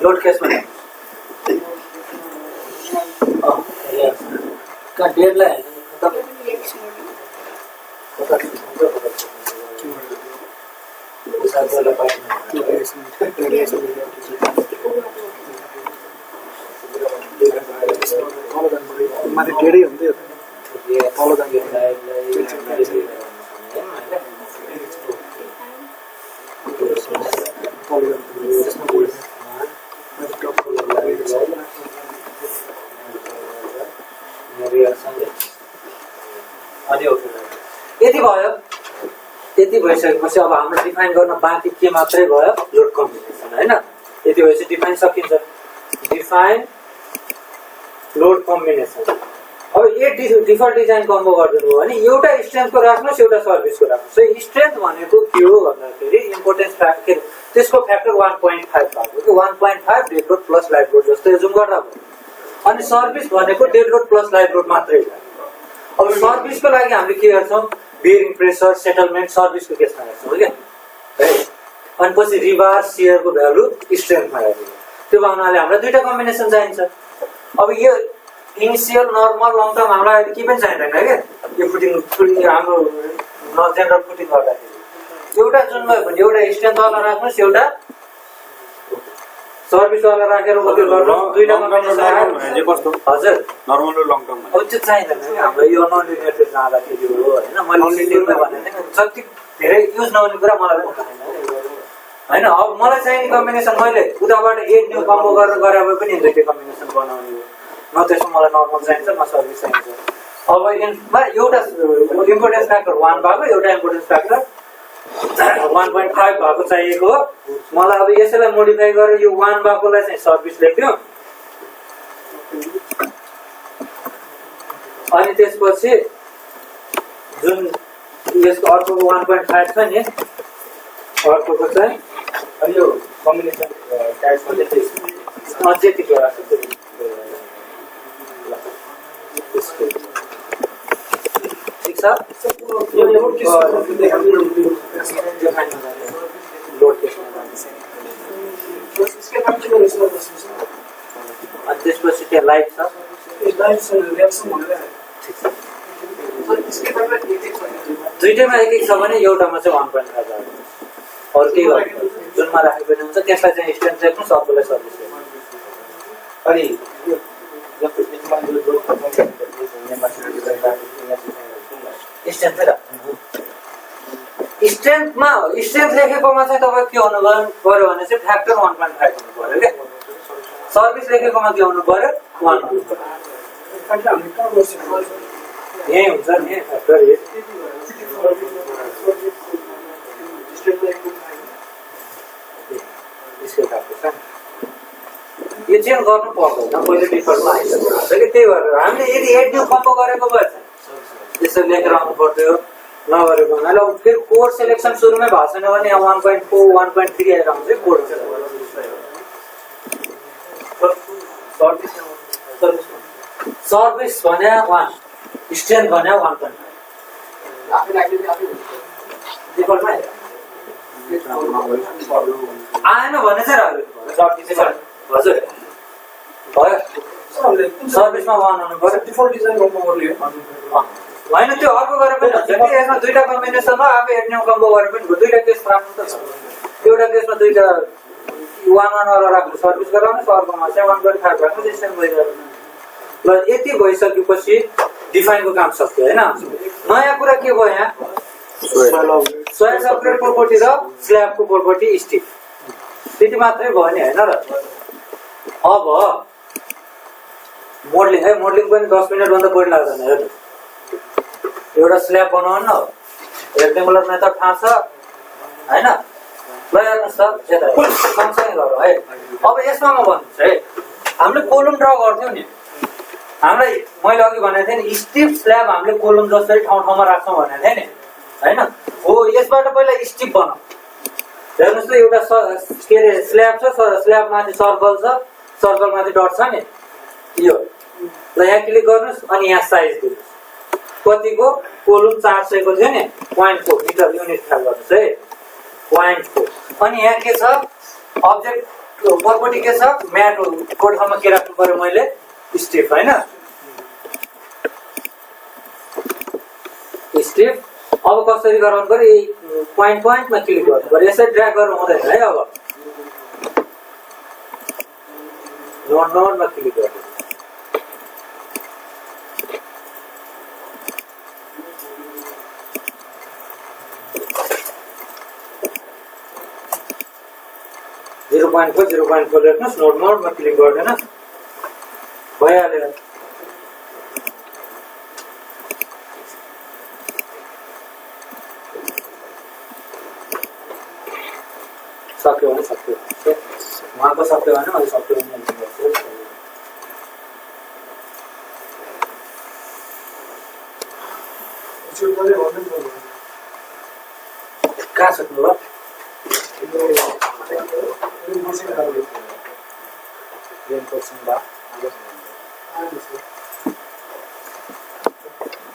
A: लोड केसमा डेडलाई माथि डेढै हुन्थ्यो तल यति भयो। यति भइसकेपछि अब हाम्रो डिफाइन गर्न बाँकी के मात्रै भयो, लोड कम्बिनेसन हैन। यति भएपछि डिफाइन सकिन्छ। Define load combination. अब यो डिफल्ट डिजाइन कम्बो गरिदिनु भने एउटा स्ट्रेन्थको राख्नुहोस्, एउटा सर्भिसको राख्नुहोस्। स्ट्रेन्थ भनेको के हो भन्दाखेरि इम्पोर्टेन्स फ्याक्टर, त्यसको फ्याक्टर 1.5 भएको कि 1.5 dead load plus live load जस्तो एजुम गर्दा भयो। अनि सर्भिस भनेको dead load plus live load मात्रै हो। अब सर्भिसको लागि हामीले के गर्छौँ, बेयरिङ प्रेसर, सेटलमेन्ट सर्भिसको केसमा हेर्छौँ क्या है। अनि पछि रिबार सियरको भ्यालु स्ट्रेन्थमा हेर्छौँ। त्यो भन्नाले हामीलाई दुईटा कम्बिनेसन चाहिन्छ। अब यो इनिसियल नर्मल लङ टर्म हामीलाई के पनि चाहिँदैन क्या। यो फुटिङ हाम्रो जेनरल फुटिङ गर्दाखेरि एउटा जुन भयो भने एउटा स्ट्रेन्थवाला राख्नुहोस्, एउटा सर्भिसवाला राखेर त्यो गर्नु। दुईटा कम्बिनेसन
C: कस्तो
A: हजुर
C: नर्मल र लङ टर्म
A: अब त्यो चाहिँदैन कि हाम्रो यो नन लिनियर जाँदाखेरि हो होइन। मैले लिनियरमा भनेको जति धेरै युज नहुने कुरा मलाई पनि थाहा होइन। अब मलाई चाहिने कम्बिनेसन मैले उताबाट एड न्यू कम्बो गरेर गरे भए पनि हुन्छ त्यो कम्बिनेसन बनाउने हो। न त्यसमा मलाई नर्मल चाहिन्छ, न सर्भिस चाहिन्छ। अब एउटा इम्पोर्टेन्स फ्याक्टर 1 भएको, एउटा इम्पोर्टेन्स फ्याक्टर 1.5 भएको चाहिएको हो मलाई। अब यसैलाई मोडिफाई गरेर यो 1 भएकोलाई चाहिँ सर्भिस लेख्दियो। अनि त्यसपछि जुन यसको अर्कोको 1.5 छ नि, अर्कोको चाहिँ
B: अनि यो कम्बिनेसन टाइप्समा चाहिँ
A: जतिको राख्छ त्यो ठिक छ। अनि त्यसपछि त्यहाँ लाइट छ, दुईटैमा एक एक छ भने एउटामा चाहिँ 1.5 जान्छ। अरू केही गर्नु जुनमा राखे पनि हुन्छ। त्यसलाई चाहिँ स्ट्रेन्थ राख्नुहोस्, अर्कोलाई सर्भिस राख्नुहोस्।
B: अनि
A: स्ट्रेन्थमा स्ट्रेन्थ लेखेकोमा चाहिँ तपाईँ के हुनु पर्यो भने चाहिँ फ्याक्टर 1.5 हुनु पर्यो क्या। सर्भिस लेखेकोमा के हुनु पर्यो 1 हुनु पर्यो। यही हुन्छ नि फ्याक्टर। यो चेन्ज गर्नु पर्दैन, पहिले डिफल्टमा आइसक्छ कि। त्यही भएर हामीले यदि एड न्यू कम्बो गरेको भए त्यसरी लेखेर आउनु पर्थ्यो। नगरेको हुनाले अब फेरि कोड सेलेक्सन सुरुमै भएको छैन भने 1.4 1.3 आएर आउँछ कोड। सर्भिस भने 1, स्ट्रेन्थ भने 1.5 डिफल्टमा आएन भने चाहिँ राख्नु हजुर भयो। सर्भिसमा 1 हुनु पर्यो।
B: डिफल्ट डिजाइन गर्नु
A: होइन त्यो अर्को गरेर पनि हुन्छ कि। यसमा दुईटा कम्बिनेसन हो, आफै एड न्यू कम्बो गरेर पनि भयो। दुईटा केस राख्नु त छ। एउटा केसमा दुईटा 1 वाला राख्नु, सर्भिस गराउनुहोस्। अर्कोमा चाहिँ 1.5 राख्नु, स्ट्रेन्थ भइरहेको। ल यति भइसकेपछि डिफाइनको काम सक्यो होइन। नयाँ कुरा के भयो यहाँ, सोयल सपरेट प्रोपर्टी र स्ल्याबको प्रोपर्टी स्टिफ, त्यति मात्रै भयो नि होइन र। अब मोडलिङ है, मोडलिङ पनि 10 मिनटभन्दा बढी लाग्दैन। हेर्नु एउटा स्ल्याब बनाउनु न, रेक्टेङ्गुलर मेथड थाहा छ होइन। ल हेर्नुहोस् त यता सँगसँगै गरौँ है। अब यसमा म भन्छु है, हामीले कोलम ड्र गर्थ्यौँ नि। हामीलाई मैले अघि भनेको थिएँ नि, स्टिफ स्ल्याब हामीले कोलम जसरी ठाउँ ठाउँमा राख्छौँ भनेको थिएँ नि होइन। हो यसबाट पहिला स्टिफ बनाऊ। हेर्नुहोस् त एउटा के अरे स्ल्याब छ, स्ल्याबमाथि सर्कल छ, सर्कलमाथि डट छ नि यो। ल यहाँ क्लिक गर्नुहोस् अनि यहाँ साइज दिनुहोस् कतिको। कोलम 400 को थियो नि, 0.4 मिटर युनिट ख्याल गर्नुहोस् है, 0.4। अनि यहाँ के छ, अब्जेक्ट प्रोपर्टी के छ, म्याट को ठाउँमा के राख्नु पर्यो मैले, स्टिफ होइन। स्टिफ अब कसरी गराउनु पर्यो, यही पोइन्टमा क्लिक गर्नु पर्यो। यसरी ड्र्याग गर्नु हुँदैन है। अब नोडमा क्लिक गर्नु। 0.4 लेख्नुहोस्, नोट मोडमा क्लिक गर्दैन भइहाल्यो। सक्यो भने सक्यो, उहाँको सक्यो भने मैले सक्यो भने कहाँ सक्नु भयो?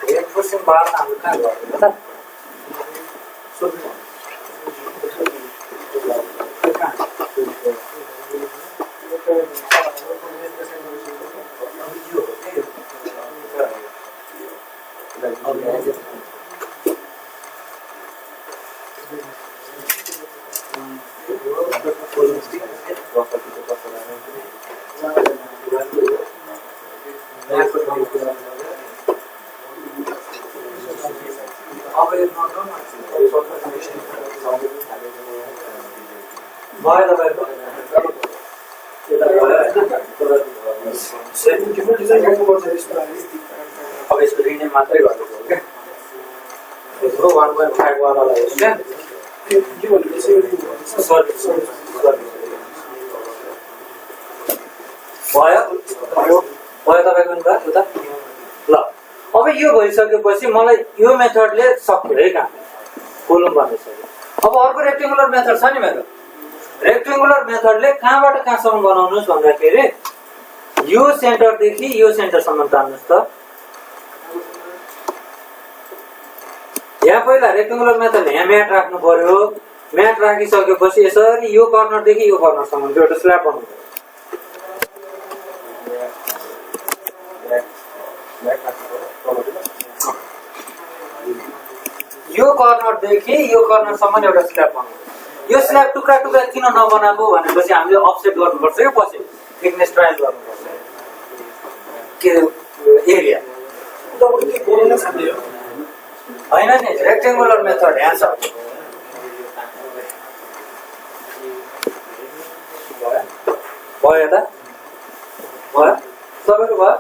A: रेनफोर्सिङ बार हाम्रो कहाँ गर्दैन त? अब यसको रिनेम मात्रै गर्नु पर्यो क्या। यसको 1.5 वालालाई क्या भयो तपाईँको नि भयो उता। ल अब यो भइसकेपछि मलाई यो मेथडले सक्यो है काम कोलम बनिसक्यो। अब अर्को रेक्टेङ्गुलर मेथड छ नि मेरो। रेक्टेङ्गुलर मेथडले कहाँबाट कहाँसम्म बनाउनुहोस् भन्दाखेरि यो सेन्टरदेखि यो सेन्टरसम्म तान्नुहोस् त। यहाँ पहिला रेक्टेङ्गुलर मेथडले यहाँ म्याट राख्नु पर्यो। म्याट राखिसकेपछि यसरी यो कर्नरदेखि यो कर्नरसम्म एउटा स्ल्याब बनाउनु पर्यो। यो कर्नरदेखि यो कर्नरसम्म एउटा स्ल्याब बनाउनु। यो स्ल्याब टुक्रा टुक्रा किन नबनाएको भनेपछि हामीले अफसेट गर्नुपर्छ यो पछि थिकनेस ट्रायल गर्नुपर्छ के एरिया होइन नि। रेक्टेङ्गुलर मेथड यहाँ छ। भयो त भयो सबैको भयो।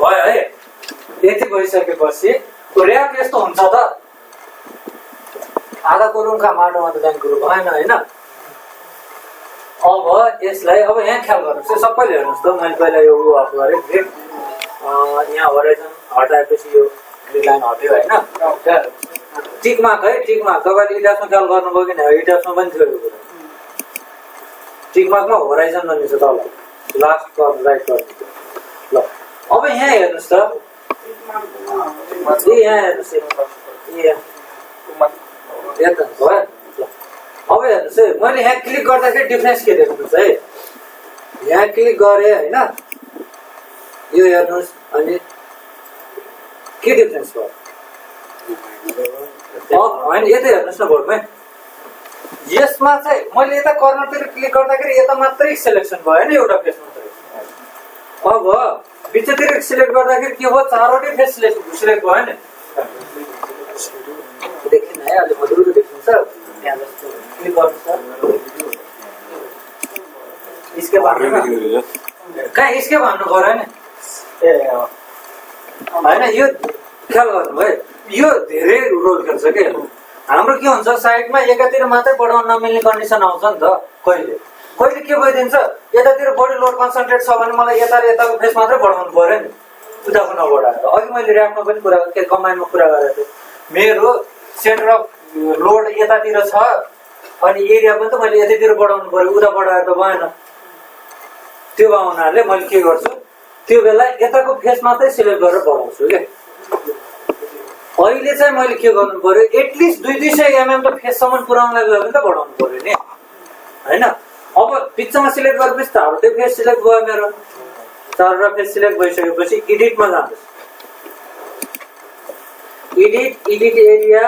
A: भयो है। यति भइसकेपछि ऱ्याप यस्तो हुन्छ त आधा कोलुङका माटोमा त जाने कुरो भएन होइन। अब यसलाई अब यहाँ ख्याल गर्नुहोस्। सबैले हेर्नुहोस् त मैले पहिला यो अफ गरेँ ग्रिड यहाँ होराइजन हटाएपछि यो ग्रिड लाइन हट्यो होइन। टिकमार्क है टिकमार्क तपाईँले इटासमा ख्याल गर्नुभयो कि होइन? इटासमा पनि थियो यो कुरा। टिकमार्कमा होराइजन भन्ने छ तल लास्ट कर्न राइट कर्न। ल अब यहाँ हेर्नुहोस् त यहाँ हेर्नुहोस् यता भयो। अब हेर्नुहोस् है मैले यहाँ क्लिक गर्दाखेरि डिफ्रेन्स के देख्नुहोस् है। यहाँ क्लिक गरेँ होइन यो हेर्नुहोस् अनि के डिफ्रेन्स भयो होइन यता हेर्नुहोस् न बोर्डमै। यसमा चाहिँ मैले यता कर्नरतिर क्लिक गर्दाखेरि यता मात्रै सेलेक्सन भयो नि एउटा फेस मात्रै। अब बिचतिर सिलेक्ट गर्दाखेरि के हो चारवटै फेस सिलेक्ट भयो नि। देखिन है अलि मधुरो देखिन्छ। यहाँ जस्तो क्लिक गर्नुहोस् इसके भन्नु कहाँ इसके भन्नु पर्यो नि ए होइन यो ख्याल गर्नु है। यो धेरै रोल खेल्छ कि हाम्रो के हुन्छ साइडमा एकातिर मात्रै बढाउन नमिल्ने कन्डिसन आउँछ नि त। कहिले कहिले के भइदिन्छ यतातिर बडी लोड कन्सन्ट्रेट छ भने मलाई यताको फेस मात्रै बढाउनु पर्यो नि उताको नबढाएर। अघि मैले ऱ्यापमा पनि कुरा के कम्बाइनमा कुरा गरेको थिएँ। मेरो सेन्टर अफ लोड यतातिर छ अनि एरिया पनि त मैले यतातिर बढाउनु पर्यो उता बढाएर त भएन। त्यो हुनाले मैले के गर्छु त्यो बेला यताको फेस मात्रै सिलेक्ट गरेर बढाउँछु के। अहिले चाहिँ मैले के गर्नु पर्यो, एटलिस्ट 200 mm त फेससम्म पुऱ्याउनलाई गयो भने त बढाउनु पर्यो नि हैन। अब बिचमा सिलेक्ट गरेपछि त हाउडे फेस सिलेक्ट भयो मेरो, चारवटा फेस सिलेक्ट भइसकेपछि एडिटमा जानुहोस्। Edit area,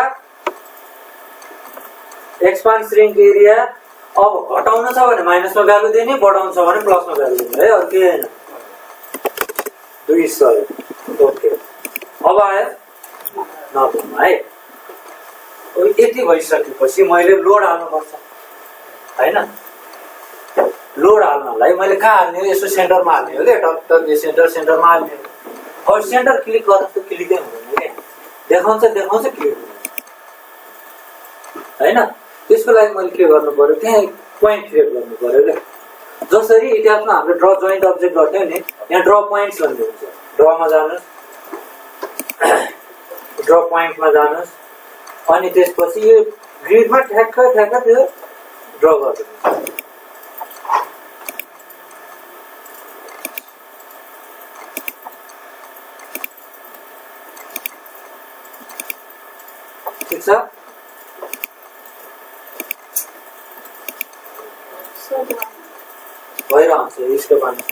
A: expand shrink area. अब घटाउन छ भने माइनसमा भ्यालु दिने, बढाउन छ भने प्लसमा भ्यालु दिने है, अरु केही हैन। 200 ओके। अब आयो नभमा है। यति भइसकेपछि मैले लोड हाल्नुपर्छ हैन। लोड हाल्नलाई मैले कहाँ हाल्ने हो, यसो सेन्टरमा हाल्ने हो के, टक यो सेन्टरमा हाल्ने हो। अब सेन्टर क्लिक गर्दा त क्लिकै हुँदैन के, देखाउँछ क्लिक हैन। त्यसको लागि मैले के गर्नु पर्यो, त्यहाँ पोइन्ट क्रिएट गर्नु पर्यो के। जसरी इतिहासमा हामीले ड्र जोइन्ट अब्जेक्ट गर्थ्यौं नि, यहाँ ड्र पोइन्ट्स भन्ने हुन्छ। ड्रमा जानुहोस्, ड्र पोइन्टमा जानुहोस्, अनि त्यसपछि यो ग्रिडमा ठ्याक्क त्यो ड्र गर्दिनुहोस्। ठिक छ। भइरहन्छ यसको बारेमा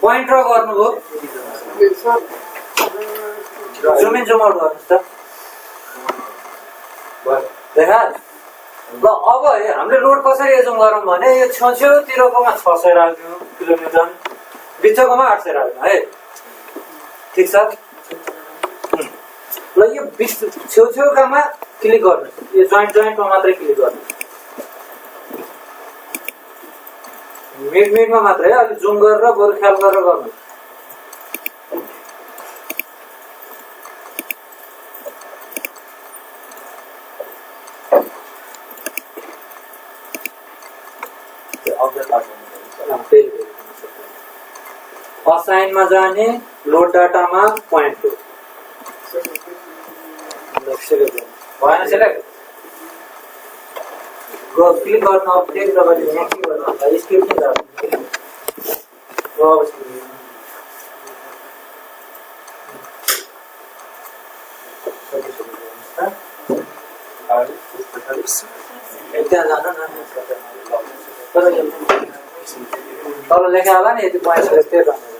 A: पोइन्ट ड्र गर्नुभयो, जुम इन जुम आउट गर्नुहोस् त। देखा ल। अब हामीले लोड कसरी एजुम गरौँ भने, यो छेउछेउतिरकोमा 600 राख्दिउँ किलोमिटर, बिचकोमा 800 राख्दिउँ है। ठिक छ। ल यो छेउछेउकामा क्लिक गर्नुहोस्, यो जोइन्टमा मात्रै क्लिक गर्नुहोस्, मिडमा मात्रै है। अलिक जुम गरेर बरु ख्याल गरेर गर्नुहोस्। असाइनमा जाने, लोड डाटामा पोइन्ट हो भएन सिलेक्ट क्लिक गर्न। अब फेरि तपाईँले यहाँ के गर्नु, स्किप नै गर्नु। त्यहाँ जानु न, तल लेखा होला नि, यति पोइन्ट त्यही गर्नु।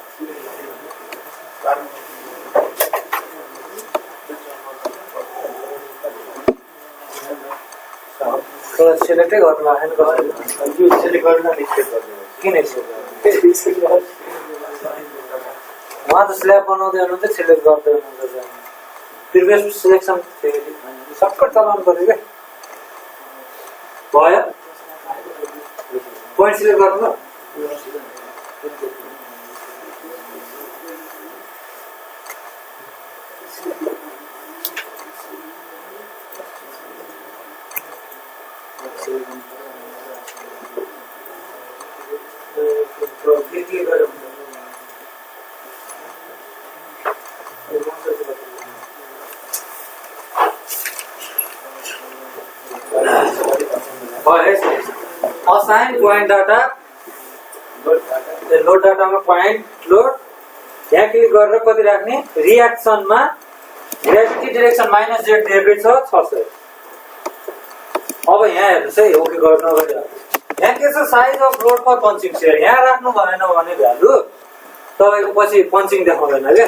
A: सेलेक्टै गर्नु भएको
B: सेलेक्ट गर्न एक्सेप्ट गर्नु
A: किन उहाँ त स्ल्याब बनाउँदै हुनुहुन्छ, सेलेक्ट गर्दै हुनुहुन्छ। प्रिभियस सिलेक्सन सर्टकट चलाउनु पर्यो क्या। भयो पोइन्ट सिलेक्ट गर्नुभयो। असाइन पोइन्ट डाटा, लोड डाटामा पोइन्ट लोड, यहाँ क्लिक गरेर कति राख्ने, रिएक्सनमा ग्रेभिटी डिरेक्सन -z दिएको छ 600। अब यहाँ हेर्नुहोस् है, ओके गर्नु अगाडि यहाँ के छ, size of load for punching shear. यहाँ राख्नु भएन भने भ्यालु तपाईँको पछि पञ्चिङ देखाउँदैन क्या,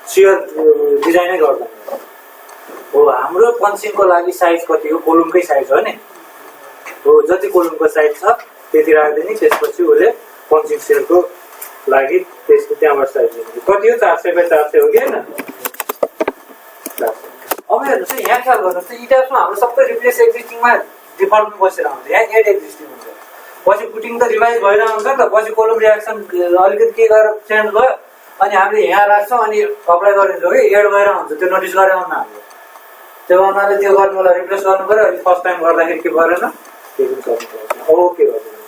A: सेयर डिजाइनै गर्दैन हो। हाम्रो पञ्चिङको लागि साइज कति हो, कोलुमकै साइज हो नि हो, जति कोलुमको साइज छ त्यति राखिदिने। त्यसपछि उसले पञ्चिङ सेयरको लागि त्यसको त्यहाँबाट साइज दिने कति हो, 400 बाइ 400 हो कि होइन। अब हेर्नुहोस् है, यहाँ ख्याल गर्नुहोस् त, इटासमा हाम्रो सबै रिप्लेस एक्जिस्टिङमा डिफल्टमा बसेर आउँछ यहाँ एड एक्जिस्टिङ हुन्छ पछि पुटिङ त रिभाइज भइरहेको हुन्छ नि त पछि कोलम रियाक्सन अलिकति के गरेर चेन्ज भयो अनि हामीले यहाँ राख्छौँ अनि अप्लाई गरिदिन्छौँ कि एड भएर हुन्छ त्यो नोटिस गरेर आउनु हामीले त्यो हुनाले त्यो गर्नुलाई रिप्लेस गर्नु पऱ्यो अनि फर्स्ट टाइम गर्दाखेरि के गरेन त्यो पनि गर्नु ओके गरिदिनु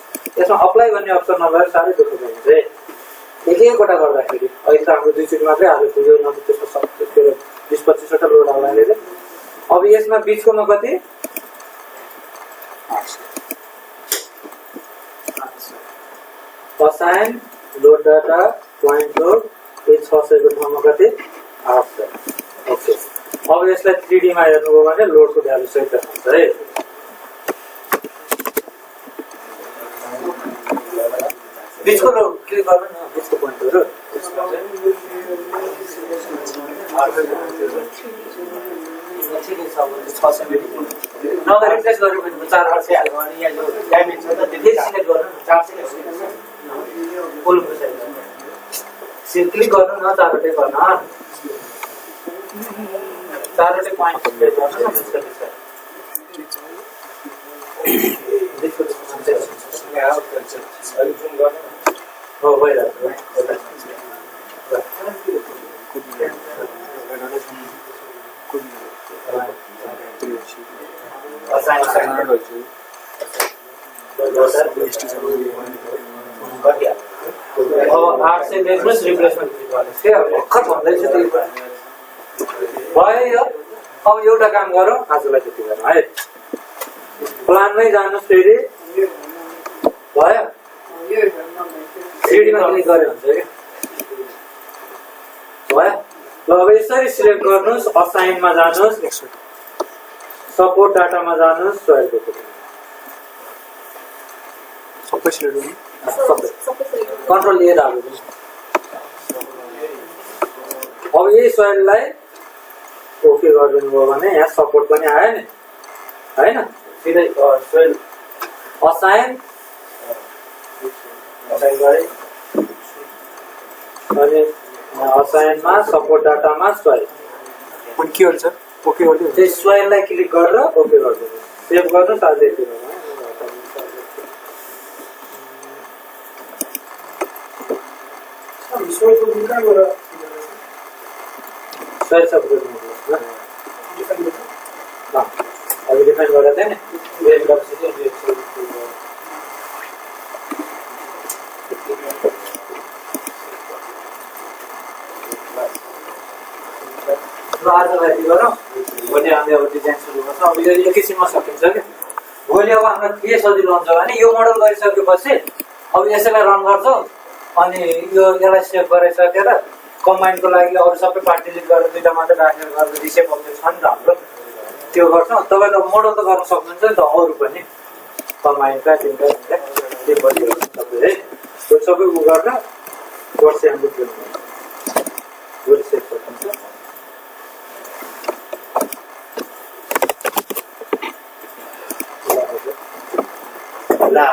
A: यसमा अप्लाई गर्ने अप्सन नभएर साह्रै दुःख पाइन्छ है एक एकवटा गर्दाखेरि अहिले त हाम्रो 2 चोटि मात्रै हाल्यो पुग्यो न त्यसको सब 20-25वटा लोड आउला अहिले अब यसमा बिचकोमा कति assign load data point load यो 600 को ठाउँमा कति 800 ओके अब यसलाई 3D मा हेर्नुभयो भने लोडको भ्यालु सहित देखाउँछ है बिचको रो क्लिक गर्नु न बिचको पोइन्टहरु नगर रिप्लेस गर्नु भने 4 वर्ष हाल्नु अनि यहाँ जो ड्यामेज छ त त्यो सिलेक्ट गर्नु 4 सिलेक्ट कोलमको साइज क्लिक गर्नु न 4 वटै गर्न 4 वटै पोइन्ट सिलेक्ट गर्नु न त्यसको हो भइरहेको अब 800 देख्नुहोस् रिप्लेसमेन्ट गर्नुहोस् के अब भर्खर भन्दैछु त्यही भयो अब एउटा काम गरौँ आजलाई त्यति गरौँ है प्लानमै जानुहोस् फेरि भयो 3D मा क्लिक गरे हुन्छ के भयो ल अब यसरी सिलेक्ट गर्नुहोस् असाइनमा जानुहोस् सपोर्ट डाटामा जानुहोस् सोइलको सबै सिलेक्ट गर्नु सबै कन्ट्रोल लिएर हाल्नु अब यही सोइललाई ओके गरिदिनु भयो भने यहाँ सपोर्ट पनि आयो नि हैन सिधै सोइल असाइन गरे अनि असाइनमा सपोर्ट डाटामा सोइल
C: पनि के हुन्छ ओके गर्नु
A: त्यही सोइललाई क्लिक गरेर ओके गरिदिनु सेभ गर्नु साथै सोइल सब गर्नु अब डिफाइन गरेर थिएँ नि आजलाई के गरौँ भोलि हामीले अब डिजाइन सुरु गर्छौँ अब यो एकैछिनमा सकिन्छ क्या भोलि अब हाम्रो के सजिलो हुन्छ भने यो मोडल गरिसकेपछि अब यसैलाई रन गर्छौँ अनि यो यसलाई सेभ गरिसकेर कम्बाइनको लागि अरू सबै पार्ट डिलिट गरेर दुईटा मात्रै राखेर गरेर रिसेप अब्जेक्ट छ नि त हाम्रो त्यो गर्छौँ तपाईँले मोडल त गर्न सक्नुहुन्छ नि त अरू पनि कम्बाइनका तिनका त्यो गरिदिनु सबै है त्यो सबै उ गरेर कोर्स हाम्रो भोलि सेभ सकिन्छ La